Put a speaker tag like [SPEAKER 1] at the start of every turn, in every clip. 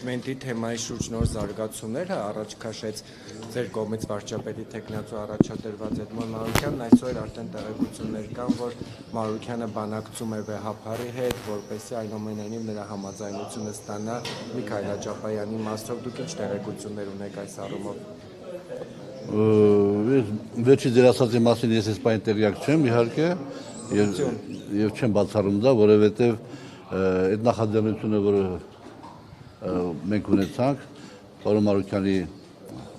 [SPEAKER 1] իմպիչմենտի թեմայի շուրջ նոր զարգացումները առաջ քաշեց ձեր կողմից վարչապետի թեկնածու առաջադրված Էդմոն Մանուկյանն, այսօր արդեն տեղեկություններ կան, որ Մանուկյանը բանակցում է Վեհափարի հետ, որպեսզի այնուամենայնիվ նրա համաձայնությունը ստանա Միքայել Աջապայանի մասով, դուք ինչ տեղեկություններ ունեք այս առումով։
[SPEAKER 2] Վերջի ձեր ասածի մասին ես այս բանի տեղյակ չեմ, իհարկե, եւ չեմ բացառում դա, որովհետեւ այդ նախաձեռնությունը, որը մենք ունեցանք, պարոն Մանուկյանի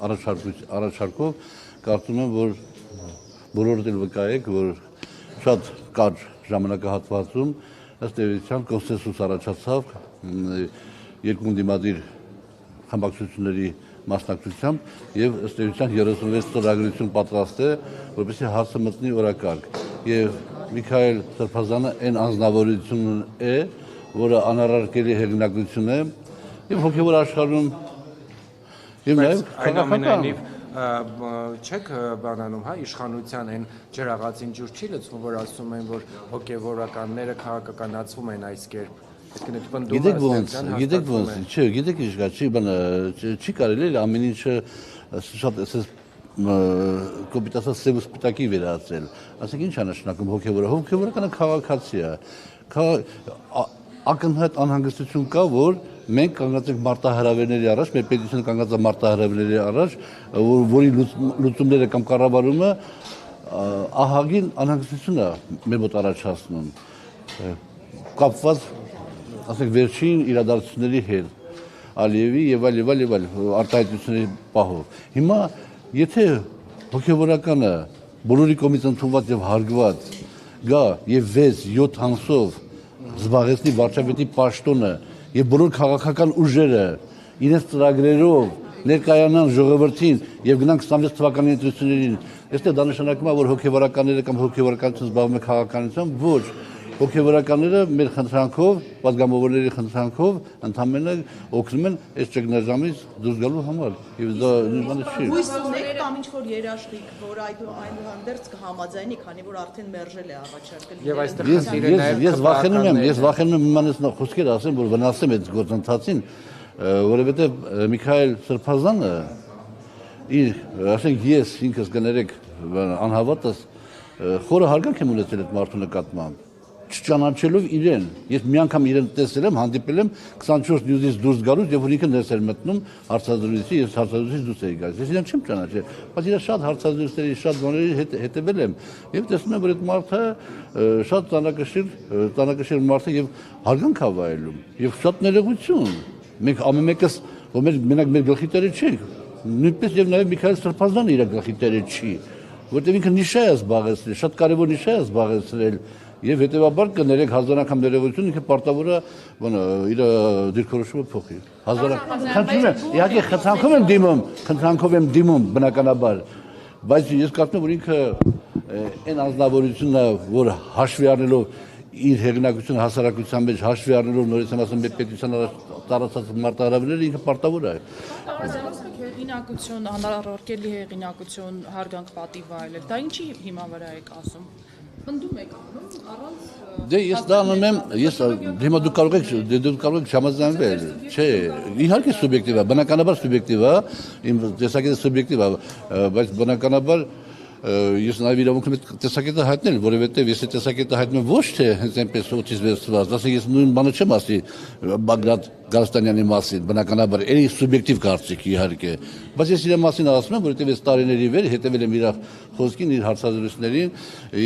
[SPEAKER 2] առաջարկով, կարծում եմ, որ բոլորդ էլ վկա եք, որ շատ կարճ ժամանակահատվածում ըստ էության կոնսենսուս առաջացավ երկու ընդդիմադիր խմբակցությունների մասնակցությամբ եւ ըստ էության 36 ծրագրություն պատրաստ է, որպեսզի հարցը մտնի օրակարգ։ Եվ Միքայել Սրբազանը այն անձնավորությունն է, որը անառարկելի հեղինակություն է եւ հոգեվոր աշխարհում եւ նաեւ
[SPEAKER 1] այնուամենայնիվ չեք բանանում, հա, իշխանության այն ջրաղացին ջուր չի լցվում, որ ասում են, որ հոգեվորականները քաղաքականացվում են այս կերպ։
[SPEAKER 2] Գիտեք ոնց, չէ, գիտեք ինչ կա, չի կարելի ամեն ինչը շատ կոպիտասած սև ու սպիտակի վերածել։ Ասեք ինչ է նշանակում հոգեվորականը քաղաքացի է։ Ակնհայտ անհանգստություն կա, որ մենք կանգնած ենք մարտահրավերների առաջ, մեր պետությունը կանգնած է մարտահրավերների առաջ, որի լուծումները կամ կառավարումը ահագին անհանգստություն է մեր մոտ առաջացնում։ Կապված ասենք վերջին իրադարձությունների հետ, Ալիևի եւ այլ արտահայտությունների պահով։ Հիմա եթե հոգեվորականը բոլորի կողմից ընդունված եւ հարգված գա եւ 6-7 ամսով զբաղեցնի վարչապետի պաշտոնը եւ բոլոր քաղաքական ուժերը իրենց ծրագրերով ներկայանան ժողովրդին եւ գնան 26 թվականի ընտրություններին, այստեղ դա նշանակում է, որ հոգեվորականները կամ հոգեվորականությունը զբաղվում է քաղաքականությամբ, ոչ հոգեվորականները մեր խնդրանքով, պատգամավորների խնդրանքով ընդհանրապես օգնում են այս ճգնաժամից դուրս գալու համար։ Եվ դա նույնիսկ չի։
[SPEAKER 3] Հույս ունեք կամ ինչ-որ երաշխիք, որ այնուհանդերձ կհամաձայնի, քանի որ արդեն մերժել է առաջարկել։
[SPEAKER 1] Եվ այստեղ
[SPEAKER 2] ես վախենում եմ իմանալից խոսքեր ասեմ, որ վնասեմ այդ գործընթացին, որովհետև Միքայել Սրբազանը ասենք ես ինքս կներեք անհավատս խորը հարգանք եմ ունեցել այդ մարդու նկատմամբ, չճանաչելով իրեն, ես մի անգամ իրեն տեսել եմ, հանդիպել եմ 24 նյուզից դուրս գալուց, եւ որ ինքը ներս էր մտնում հարցազրույցի, ես հարցազրույցից դուրս էի գալիս։ Ես իրեն չեմ ճանաչել, բայց իր շատ հարցազրույցների, շատ բաների հետևել եմ եւ տեսնում եմ, որ այդ մարդը շատ ծանրակշիռ մարդ է եւ հարգանք է վայելում եւ շատ ներողություն։ Մենք ամեն մեկս, որ մենակ մեր գլխի տերը չենք, նույնպես եւ նաեւ Միքայել Սրբազանը իր գլխի տերը չի, որտեղ ինքը նիշա է զբաղեցրել, շատ կարեւոր նիշա է զբաղեցրել եւ հետեւաբար կներեք հազար անգամ ներողություն, ինքը պարտավոր է իր դիրքորոշումը փոխի։ Խնդրում եմ, իհարկե խնդրանքով եմ դիմում բնականաբար, բայց ես կարծում եմ, որ ինքը այն անձնավորությունն է, որ հաշվի առնելով իր հեղինակությունը հասարակության մեջ հաշվի առնելով նորից եմ ասում մեր պետության տարածած մարտահրավերները ինքը պարտավոր է։
[SPEAKER 4] Հեղինակություն, անառարկելի հեղինակություն, հարգանք պատիվ վայելել, դա ինչի հիմա վրա եք ասում։ Պնդում եք անում առանց
[SPEAKER 2] Դե ես դա անում եմ, ես հիմա դուք կարող եք չհամաձայնվել, չէ, իհարկե սուբյեկտիվ է, բնականաբար սուբյեկտիվ է, իմ տեսակետը սուբյեկտիվ է, բայց բնականաբար ես նաև իրավունք եմ տեսակետը հայտնել, որովհետև ես այդ տեսակետը հայտնում եմ ոչ թե հենց այնպես օծից վերցված, ասենք ես նույն բանը չեմ ասի Բագրատ Գալստանյանի մասին, բնականաբար էլի սուբյեկտիվ կարծիք իհարկե, բայց ես իր մասին ասում եմ, որովհետև ես տարիների վեր հետևել եմ իր խոսքին, իր հարցազրույցներին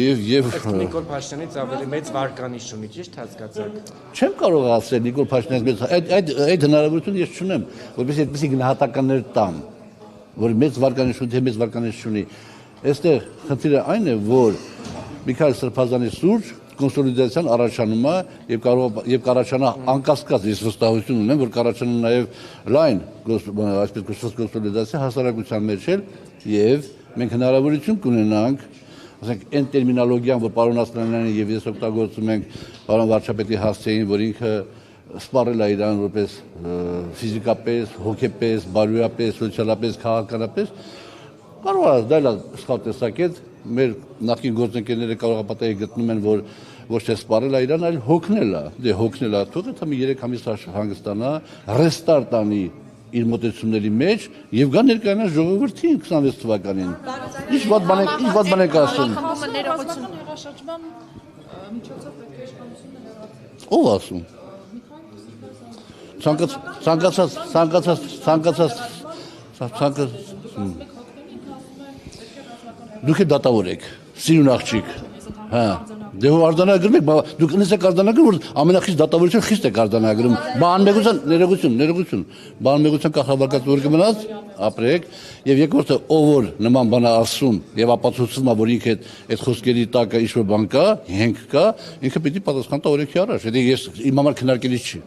[SPEAKER 2] եւ
[SPEAKER 1] Նիկոլ Փաշինյանից ավելի մեծ վարկանիշ ունի, ճիշտ հասկացաք։
[SPEAKER 2] Չեմ կարող ասել Նիկոլ Փաշինյանից այդ հնարավորությունը ես չունեմ, որովհետև այդպեսի գնահատականներ տամ, որ մեծ վարկանիշ ունի, թե մեծ վարկանիշ չունի։ Այստեղ խնդիրը այն է, որ Միքայել Սրբազանի սուրճ կոնսոլիդացիան առաջանում է եւ կառաջանա անկասկած, ես վստահություն ունեմ, որ կառաջանա նաեւ լայն այսպես կոչված կոնսոլիդացիա հասարակության մեջ եւ մենք հնարավորություն կունենանք, ասենք այն տերմինոլոգիան, որ պարոն Ասլանյանը եւ ես օգտագործում ենք պարոն վարչապետի հասցեին, որ ինքը սպառել է իրան որպես ֆիզիկապես, հոգեպես, բարոյապես, սոցիալապես, քաղաքականապես կարող է դա սխալ տեսակետ մեր նախկին գործընկերները կարող է պատահի գտնում են, որ ոչ թե սպառել է իրան, այլ հոգնել է։ Դե հոգնել է, թող թե 3 ամիս հանգստանա, ռեստարտ անի իր մոտեցումների մեջ եւ գա ներկայանա ժողովրդին 26 թվականին։ Ինչ ված բան եք ասում։
[SPEAKER 4] Ներողություն հեղաշրջման միջոցով պետք է իշխանությունը հեռացնել։
[SPEAKER 2] Ով ասում։ Դուք դատավոր եք, սիրուն աղջիկ, հա, դե հո արձանագրում եք, դուք ինձ եք արձանագրում, որ ամենախիստ դատավորություն խիստ եք արձանագրում, ներողություն, բանմեգության կախավարկած որ կմնաց, ապրեք, եւ երկրորդը ով որ նման բան ասում եւ ապացուցում է, որ ինքը այդ խոսքերի տակը ինչ-որ բան կա, հենք կա, ինքը պիտի պատասխան տա օրենքի առաջ, դա ես իմ համար քննարկելի չի։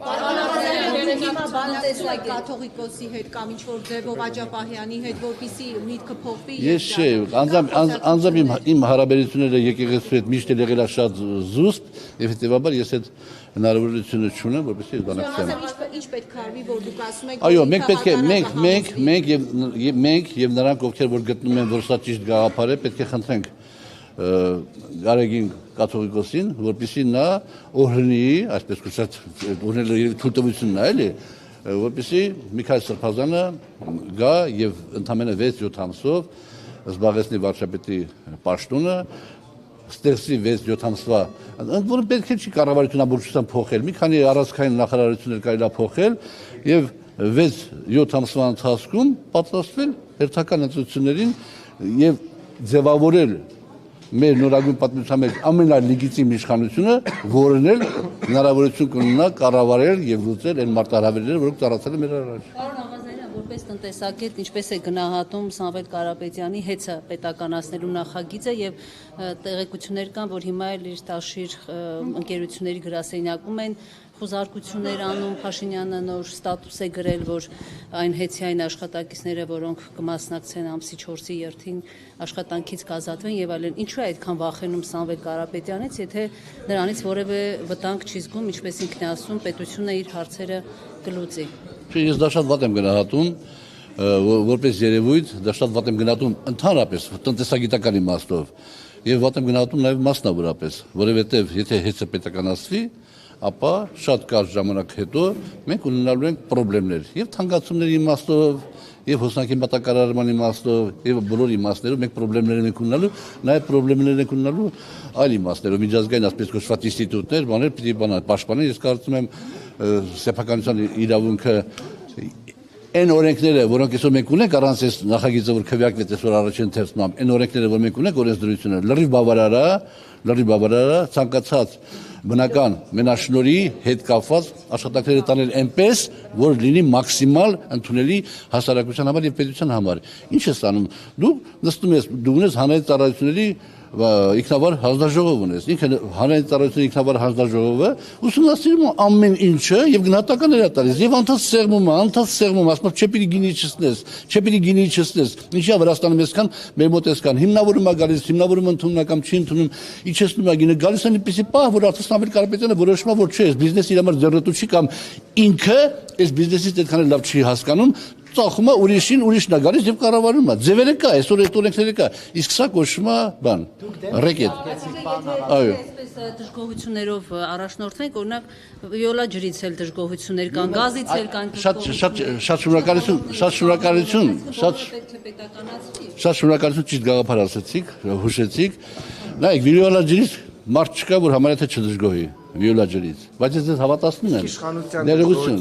[SPEAKER 5] Կաթողիկոսի հետ կամ ինչ-որ ձևով Աջապահյանի հետ, որպեսզի միտքը փոխվի։
[SPEAKER 2] Ես չէ, անձամբ իմ հարաբերությունները եկեղեցու հետ միշտ եղել է շատ զուսպ, եւ հետեւաբար ես այդ հնարավորությունը չունեմ, որպեսզի այս բանակցեմ։
[SPEAKER 5] Ինչ պետք է արվի, որ դուք ասում եք։
[SPEAKER 2] Այո, մենք պետք է մենք եւ նրանք, ովքեր որ գտնում են, որ սա ճիշտ գաղափար է, պետք է խնդրենք Գարեգին կաթողիկոսին, որպեսզի նա օրհնի, այսպես կոչած օրհնելը թույլտվությունն է, էլի, որպեսզի Միքայել Սրբազանը գա եւ ընդամենը 6-7 ամսով զբաղեցնի վարչապետի պաշտոնը, ստեղծի 6-7 ամսվա, ընդ որում պետք է չի կառավարությունաբուժության փոխել, մի քանի առանցքային նախարարություններ կարելի է փոխել եւ 6-7 ամսվա ընթացքում պատրաստվել հերթական ընտրություններին եւ ձևավորել մեր նորագույն պատմության մեջ ամենալեգիտիմ իշխանությունը, որն էլ հնարավորություն կունենա կառավարել եւ լուծել այն մարտահրավերները, որոնք ծառացել են մեր առաջ։
[SPEAKER 5] Պարոն Աղազարյան, որպես տնտեսագետ, ինչպես է գնահատում Սամվել Կարապետյանի հեծը պետականացնելու նախագիծը եւ տեղեկություններ կան, որ հիմա էլ իր տաշիր ընկերությունների գրասենյակում են խոզարկություններ անում, Փաշինյանը նոր ստատուս է գրել, որ այն հեծյային աշխատակիցները, որոնք կմասնակցեն ամսի 4-ի 7-ին աշխատանքից կազատվեն եւ այլն, ինչու է այդքան վախենում Սամվել Կարապետյանից, եթե նրանից որևէ վտանգ չի զգում, ինչպես ինքն է ասում, պետությունը իր հարցերը կլուծի։
[SPEAKER 2] Չէ, ես դա շատ վատ եմ գնահատում, որպես երևույթ, դա շատ վատ եմ գնահատում ընդհանրապես տնտեսագիտական իմաստով եւ վատ եմ գնահատում նաեւ մասնավորապես, որովհետեւ եթե հեծը պետականացվի, ապա շատ կարճ ժամանակ հետո մենք ունենալու ենք խնդիրներ եւ թանկացումների իմաստով եւ հոսանքի մատակարարման իմաստով եւ բոլոր իմաստներով մենք խնդիրներ ենք ունենալու, նաեւ խնդիրներ ենք ունենալու այլ իմաստներով, միջազգային ասպես կոչված ինստիտուտներ, բաներ պիտի պաշտպանեն, ես կարծում եմ սեփականության իրավունքը այն օրենքները, որոնք այսօր մենք ունենք առանց այս նախագիծը որ քվեարկվեց այսօր առաջին թերթում, այն օրենքները որ մենք ունենք օրենսդրությունը լրիվ բավարար է ցանկացած բնական մենաշնորհի հետ կապված աշխատանքները տանել այնպես, որ լինի մաքսիմալ ընդունելի հասարակության համար եւ պետության համար։ Ինչ է ստանում։ Դու նստում ես, դու ունես հանրային ծառայությունների ինքնավար հանձնաժողով ունես։ Ինքը հանրային ծառայությունների ինքնավար հանձնաժողովը ուսումնասիրում է ամեն ինչը եւ գնահատականներ է տալիս։ Եվ անդադ սեղմում, ասում չեպիտի գինի չսնես։ Ինչա Վրաստանում այսքան, մեր մոտ այսքան հիմնավորում է գալիս, հիմնավորում ընդունում կամ չի ընդունում, իջեցնում է գինը, գալիս է այնպեսի պահ, որ արդեն Սամվել Կարապետյանը որոշում է, որ չէ, այս բիզնեսը իր համար ձեռնտու չի կամ ինքը այս բիզնեսից այդքան լավ չի հասկանում, ծախում է ուրիշին, ուրիշն է գալիս եւ կառավարում է։ Ձևերը կա, այսօր այդ օրենքները կա։ Իսկ սա կոչվում է բան, ռեկետ։ Այո։
[SPEAKER 5] Այսպես դժգոհություններով առաջնորդվենք, օրինակ վիոլա ջրից էլ դժգոհություններ կան, գազից էլ կան
[SPEAKER 2] շատ շնորհակալություն ճիշտ գաղափար ասացիք, հուշեցիք։ Նայեք, վիոլա ջրից մարդ չկա, որ համարյա թե չդժգոհի վիոլա ջրից, բայց ես ձեզ հավատացնում եմ, ներողություն,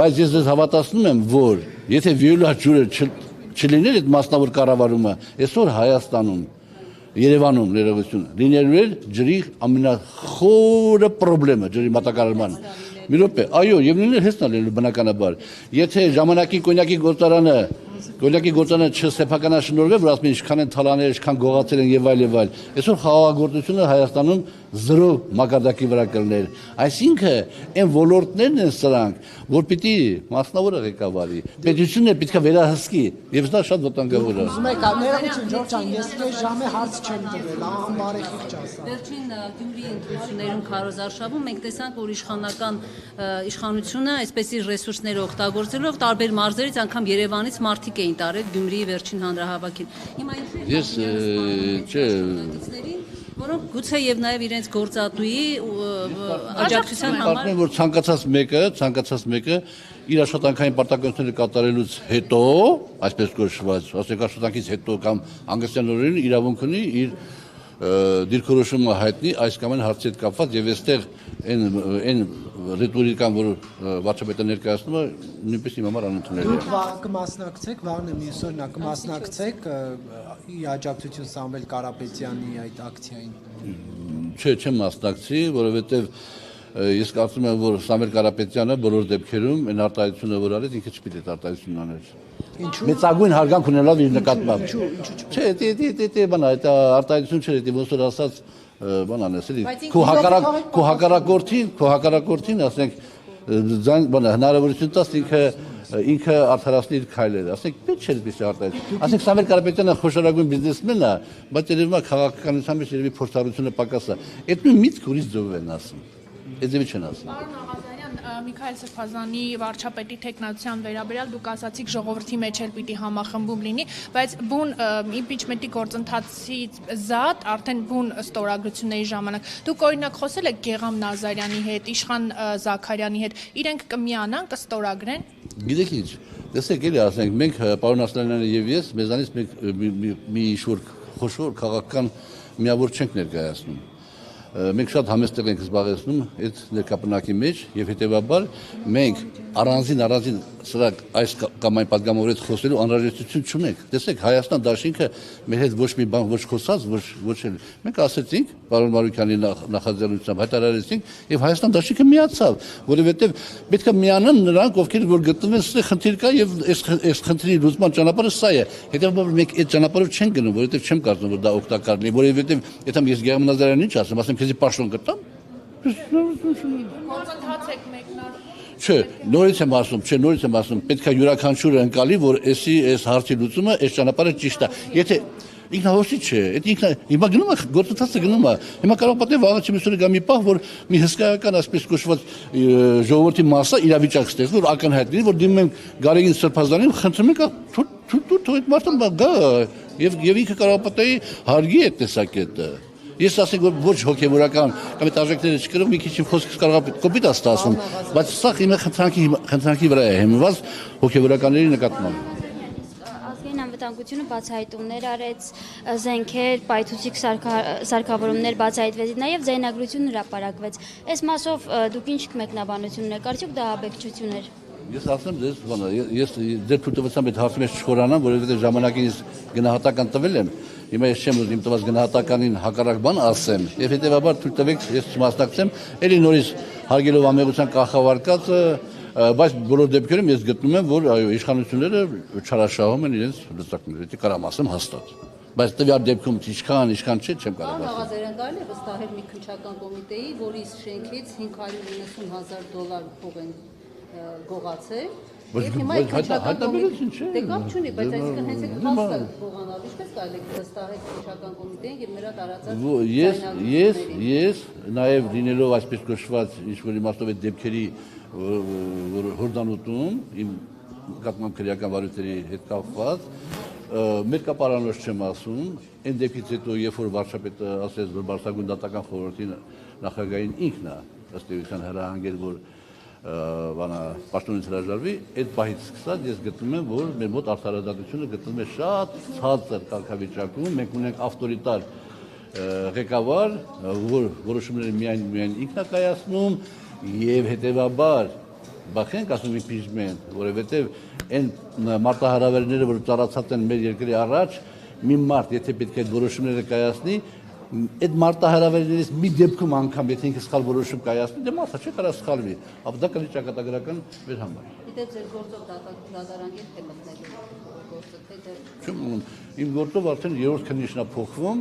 [SPEAKER 2] բայց ես ձեզ հավատացնում եմ, որ եթե վիոլա ջուրը չլիներ այդ մասնավոր կառավարումը, այսօր Հայաստանում, Երևանում ներողություն, լինելու էր ջրի ամենախորը խնդրը, ջրի մատակարարման։ Մի րոպե, այո, եւ նույնը հեսնալ է բնականաբար։ Եթե ժամանակի կոնյակի գործարանը չսեփականաշնորհվի, որ ասում են ինչքան են թալանել, ինչքան գողացել են եւ այլ, այսօր խաղաղագործությունը Հայաստանում 0 մակարդակի վրա կլներ։ Այսինքն այն ոլորտներն են սրանք, որ պիտի մասնավորը ղեկավարի, պետությունն է պետք է վերահսկի, եւ դա շատ վտանգավոր է։
[SPEAKER 6] Ուզում եք ներողություն Ջորջ ջան, ես քեզ ժամը հարց չեմ տվել, անբարեխիղճ ասա։
[SPEAKER 5] Վերջին Գյումրիի ընտրություններում Քարոզարշավում մենք տեսանք, որ իշխանությունը այսպես իր ռեսուրսները օգտագործելով տարբեր մարզերից անգամ Երևանից մարդիկ էին տարել Գյումրիի վերջին հանրահավաքին։ Հիմա Որոնք գուցե եւ նաեւ իրենց գործատուի աջակցության համար
[SPEAKER 2] Պատմեմ, որ ցանկացած մեկը իր աշխատանքային պարտականությունները կատարելուց հետո, այսպես կոչված, ասենք աշխատանքից հետո կամ հանգստյան օրերին իրավունք ունի իր դիրքորոշումը հայտնի այս կամ այն հարցի հետ կապված եւ այստեղ այն ռետորիկան, որ վարչապետը ներկայացնում է, նույնպես իմ համար անընդունելի է։
[SPEAKER 6] Դուք կմասնակցեք, վաղն եմ մյուս օրն կմասնակցեք ի աջակցություն Սամվել Կարապետյանի այդ ակցիային։
[SPEAKER 2] Չէ, չեմ մասնակցի, որովհետեւ ես կարծում եմ, որ Սամվել Կարապետյանը բոլոր դեպքերում այն արտահայտությունը, որ արեց, ինքը չպիտի այդ արտահայտությունն աներ։
[SPEAKER 6] Ինչու՞։
[SPEAKER 2] Մեծագույն հարգանք ունենալով իր նկատմամբ։ Չէ, բան այդ արտահայտություն չէ, դե ոնց որ ասած բան անես, էլի։ Քո հակառակորդին, ասենք, բան հնարավորություն տաս ինքը արդարացնի իր քայլերը, ասենք, պետք չէ այդպես արտահայտություն։ Ասենք Սամվել Կարապետյանը խոշորագույն բիզնեսմեն է, բայց երևի քաղաքականության մեջ երևի փորձառությունը պակաս է։ Այդ նույն միտքը ուրիշ ձևով են ասում։ Այդ ձևի չեն ասում։
[SPEAKER 4] Միքայել Սրբազանի վարչապետի տեխնացիան վերաբերյալ դուք ասացիք ժողովրդի մեջ էլ պիտի համախմբում լինի, բայց բուն իմպիչմենտի գործընթացից զատ արդեն բուն ստորագրությունների ժամանակ դուք օրինակ խոսել եք Գեգամ Նազարյանի հետ, Իշխան Զաքարյանի հետ, իրենք կմիանան, կստորագրեն։
[SPEAKER 2] Գիտեք ինչ, տեսեք էլի ասենք մենք պարոն Ասլանյանը եւ ես մեզանից մի ինչ-որ խոշոր քաղաքական միավոր չենք ներկայացնում։ Մենք շատ համեստ տեղ ենք զբաղեցնում այդ ներկապնակի մեջ եւ հետեւաբար մենք առանձին սրա այս կամ այն падգամավոր հետ խոսելու անհրաժեշտություն չունենք։ Տեսեք, Հայաստան դաշինքը մեր հետ ոչ մի բան ոչ խոսած, ոչ էլ։ Մենք ասեցինք պարոն Մարուկյանի նախաձեռնությամբ հայտարարեցինք եւ Հայաստան դաշինքը միացավ, որովհետեւ պետք է միանան նրանք, ովքեր որ գտնվում են սա խնդիր կա եւ այս խնդրի լուծման ճանապարհը սա է։ Հետեւաբար մենք այդ ճանապարհով չենք գնում, որովհետեւ չեմ կարծում որ դա օգտակար լինի, որովհետեւ եթե ես Գեգամ Նազարյանին ինչ ասեմ, ասեմ քեզի պաշտոն կտամ։
[SPEAKER 4] Գործընթաց եք մեկնարկում։
[SPEAKER 2] Չէ, նորից եմ ասում, պետք է յուրաքանչյուրը ընկալի, որ այս հարցի լուծումը այս ճանապարհը ճիշտ է։ Եթե ինքնահոսի չէ, հիմա գնում է գործընթացը գնում է։ Հիմա կարող պատահի վաղը չմիսուրի գա մի պահ, որ մի հսկայական այսպես կոչված ժողովրդի մասը իրավիճակ ստեղծի, որ ակնհայտ լինի, որ դիմում ենք Գարեգին Սրբազանին, խնդրում ենք թույլ այդ մարդը գա եւ ինքը կարող պատահի հարգի այդ տեսակետը։ Ես ասենք որ ոչ հոգեվորական կամ այդ արժեքները չկրող մի քիչ խոսքս կարող է կոպիտ ասում, բայց սա հիմա խնդրանքի վրա է հիմնված հոգեվորականների նկատմամբ։
[SPEAKER 7] Ազգային անվտանգությունը բացահայտումներ արեց, զենքեր, պայթուցիկ սարքավորումներ բացահայտվեցին, նաև ձայնագրություն հրապարակվեց։ Այս մասով դուք ինչ մեկնաբանություն ունեք, արդյոք դա աբեկչություն էր։
[SPEAKER 2] Ես ասեմ ձեզ, ես ձեր թույլտվությամբ այդ հարցի մեջ չխորանամ, որովհետև ժամանակին ես գնահատական տվել եմ։ Հիմա ես չեմ ուզում տված գնահատականին հակառակ բան ասեմ, եւ հետեւաբար թույլ տվեք ես չմասնակցեմ, ելի նորից հարգելով ամեղության կախավարկածը, բայց բոլոր դեպքերում ես գտնում եմ, որ այո, իշխանությունները չարաշահում են իրենց լծակները, դա կարամ ասեմ հաստատ։ Բայց տվյալ դեպքում ինչքան չէ, չեմ կարող ասել։
[SPEAKER 5] Աղազարյան կարելի է վստահել մի քննչական կոմիտեի, որի շենքից $590,000 փող են գողացել։ Եվ հիմա այդ քննչական կոմիտեին դե կապ չունի, բայց այսինքն հենց այդ փաստը գողանալու ինչպես կարելի է վստահել քննչական կոմիտեին եւ նրա տարածած
[SPEAKER 2] ես նաեւ լինելով այսպես կոչված ինչ-որ իմաստով այդ դեպքերի հորդանուտում իմ կազմում քրեական վարույթների հետ կապված մեր կապարանոց չեմ ասում, այն դեպքից հետո երբ որ վարչապետը ասեց, որ Բարձրագույն դատական խորհրդի նախագահին ինքն է ըստ էության հրահանգել, որ պաշտոնից հրաժարվի, այդ պահից սկսած ես գտնում եմ, որ մեր մոտ արդարադատությունը գտնվում է շատ ցածր կարգավիճակում, մենք ունենք ավտորիտար ղեկավար, որ որոշումները միայն ինքն է կայացնում եւ հետեւաբար բախենք ասում impeachment, որովհետեւ այն մարտահրավերները, որ ծառացած են մեր երկրի առաջ, մի մարդ, եթե պետք է այդ որոշումները կայացնի, այդ մարտահրավերներից մի դեպքում անգամ եթե ինքը սխալ որոշում կայացնի, դե մարդը չի կարող սխալվի, ապա դա կլինի ճակատագրական մեր համար։
[SPEAKER 5] Գիտեք ձեր գործով դատարանին թե մտնելու գործը թե դեռ։
[SPEAKER 2] Չեմ իմ գործով արդեն երրորդ քննիչն է փոխվում,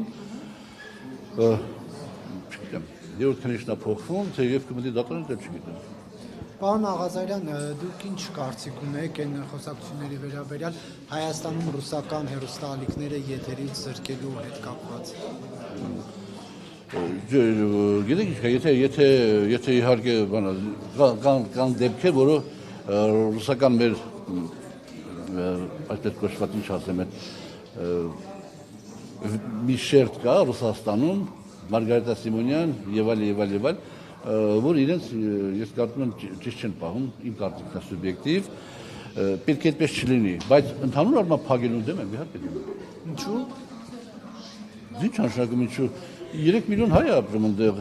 [SPEAKER 2] չգիտեմ, երրորդ քննիչն է փոխվում, թե եւ կմտնի դատարան, դեռ չգիտեմ։
[SPEAKER 6] Պարոն Աղազարյան, դուք ինչ կարծիք ունեք այն խոսակցությունների վերաբերյալ Հայաստանում ռուսական հեռուստաալիքները եթերից զրկելու հետ կապված։
[SPEAKER 2] Գիտեք, եթե իհարկե կան դեպքեր, որը ռուսական մեր այսպես կոչված ինչ ասեմ, մի շերտ կա Ռուսաստանում, Մարգարիտա Սիմոնյան եւ այլ, որ իրենց ես կարծում եմ ճիշտ չեն պահում, իմ կարծիքն է սուբյեկտիվ, պետք է այդպես չլինի, բայց ընդհանուր առմամբ փակելու դեմ եմ, իհարկե դեմ եմ։
[SPEAKER 6] Ինչու՞։
[SPEAKER 2] Ինչ անշանակում ինչու 3 միլիոն հայ է ապրում այնտեղ։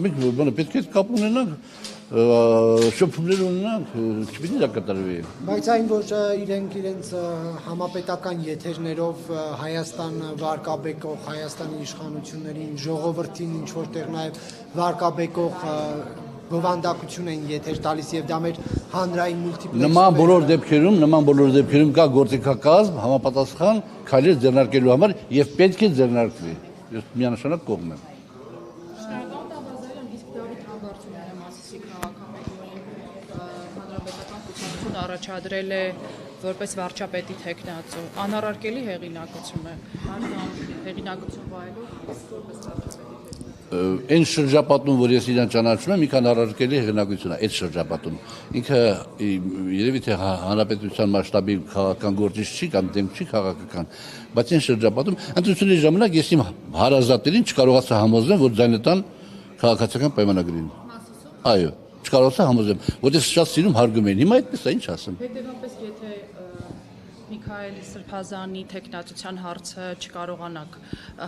[SPEAKER 2] Մենք բանը պետք է կապ ունենանք, շփումներ ունենանք, չպիտի դա կատարվի։
[SPEAKER 6] Բայց այն, որ իրենց համապետական եթերներով Հայաստան վարկաբեկող, Հայաստանի իշխանություններին, ժողովրդին ինչ որտեղ նաև վարկաբեկող բովանդակություն են եթեր տալիս եւ դա մեր հանրային մուլտիպլեքսը
[SPEAKER 2] Նման բոլոր դեպքերում կա գործիքակազմ համապատասխան քայլեր ձեռնարկելու համար եւ պետք է ձեռնարկվի։ Ես միանշանակ կողմ եմ։
[SPEAKER 3] Առաջադրել է որպես վարչապետի թեկնածու անառարկելի հեղինակություն է հեղինակություն վայելող որպես վարչապետի
[SPEAKER 2] Այն շրջապատում, որ ես իրան ճանաչում եմ, մի քան առարկելի հեղինակություն է այդ շրջապատում։ Ինքը երևի թե հանրապետության մասշտաբի քաղաքական գործիչ չի կամ դեմ չի քաղաքական, բայց այն շրջապատում ընտրությունների ժամանակ ես իմ հարազատներին չկարողացա համոզեմ, որ ձայնը տան քաղաքացիական պայմանագրին։ Այո, չկարողացա համոզեմ, որտեղ շատ սիրում հարգում էին։ Հիմա այդպես է, ինչ ասեմ։
[SPEAKER 3] Հետևաբար եթե Միքայել Սրբազանի թեկնածության հարցը չկարողանաք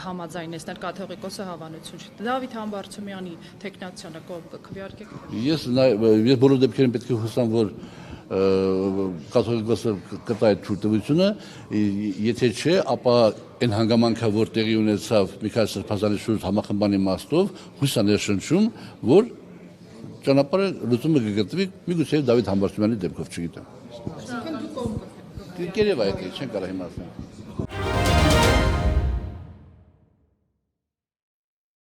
[SPEAKER 3] համաձայնեցնել կաթողիկոսը հավանություն չի։ Դավիթ Համբարձումյանի թեկնածությունը կողմ կքվեարկեք։
[SPEAKER 2] Ես բոլոր դեպքերում պետք է հուսամ, որ կաթողիկոսը կտա այդ թույլտվությունը, եթե չէ, ապա այն հանգամանքը, որ տեղի ունեցավ Միքայել Սրբազանի շուրջ համախմբանի իմաստով, հույս է ներշնչում, որ ճանապարհը լուծումը կգտնվի, միգուցե Դավիթ Համբարձումյանի դեպքով, չգիտեմ։ Կերևա է, չեն կարող հիմա ասել։